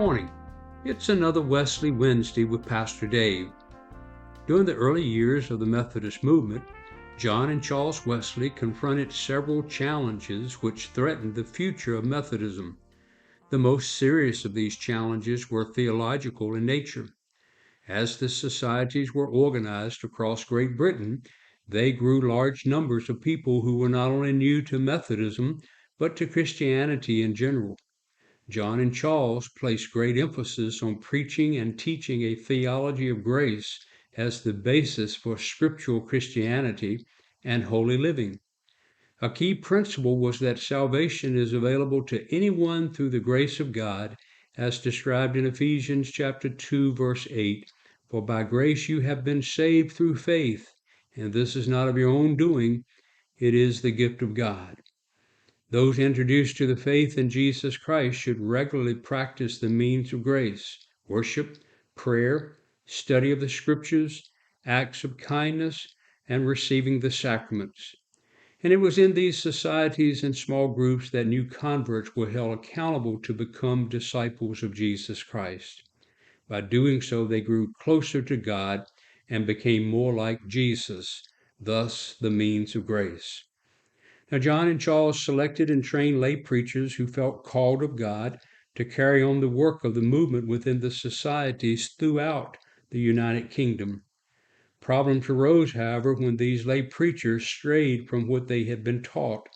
morning. It's another Wesley Wednesday with Pastor Dave. During the early years of the Methodist movement, John and Charles Wesley confronted several challenges which threatened the future of Methodism. The most serious of these challenges were theological in nature. As the societies were organized across Great Britain, they grew large numbers of people who were not only new to Methodism, but to Christianity in general. John and Charles placed great emphasis on preaching and teaching a theology of grace as the basis for scriptural Christianity and holy living. A key principle was that salvation is available to anyone through the grace of God, as described in Ephesians chapter 2, verse 8, "For by grace you have been saved through faith, and this is not of your own doing, it is the gift of God." Those introduced to the faith in Jesus Christ should regularly practice the means of grace: worship, prayer, study of the scriptures, acts of kindness, and receiving the sacraments. And it was in these societies and small groups that new converts were held accountable to become disciples of Jesus Christ. By doing so, they grew closer to God and became more like Jesus, thus the means of grace. Now, John and Charles selected and trained lay preachers who felt called of God to carry on the work of the movement within the societies throughout the United Kingdom. Problems arose, however, when these lay preachers strayed from what they had been taught,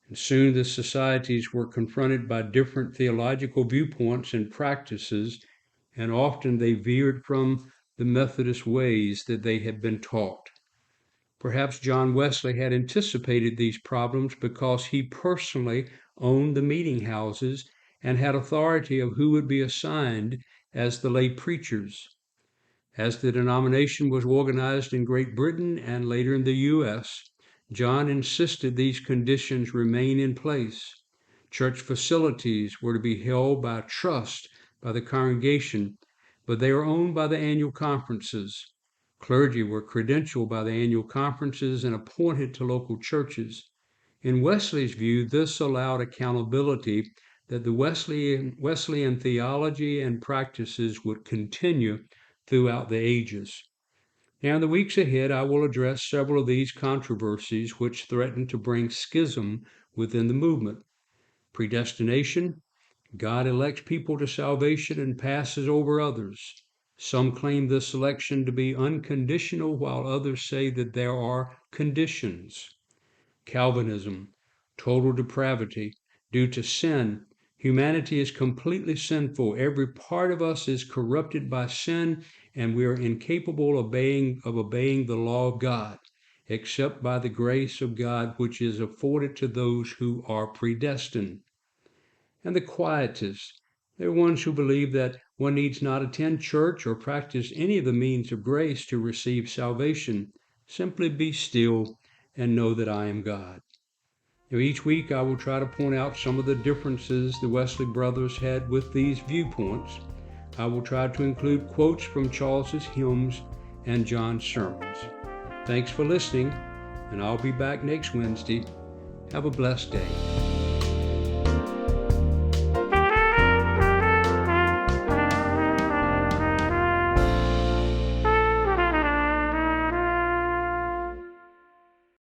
and soon the societies were confronted by different theological viewpoints and practices, and often they veered from the Methodist ways that they had been taught. Perhaps John Wesley had anticipated these problems because he personally owned the meeting houses and had authority of who would be assigned as the lay preachers. As the denomination was organized in Great Britain and later in the U.S., John insisted these conditions remain in place. Church facilities were to be held by trust by the congregation, but they were owned by the annual conferences. Clergy were credentialed by the annual conferences and appointed to local churches. In Wesley's view, this allowed accountability that the Wesleyan theology and practices would continue throughout the ages. Now, in the weeks ahead, I will address several of these controversies which threaten to bring schism within the movement. Predestination: God elects people to salvation and passes over others. Some claim this election to be unconditional, while others say that there are conditions. Calvinism: total depravity. Due to sin, humanity is completely sinful. Every part of us is corrupted by sin, and we are incapable of obeying the law of God, except by the grace of God, which is afforded to those who are predestined. And the Quietists: they're ones who believe that one needs not attend church or practice any of the means of grace to receive salvation. Simply be still and know that I am God. Now, each week I will try to point out some of the differences the Wesley brothers had with these viewpoints. I will try to include quotes from Charles's hymns and John's sermons. Thanks for listening, and I'll be back next Wednesday. Have a blessed day.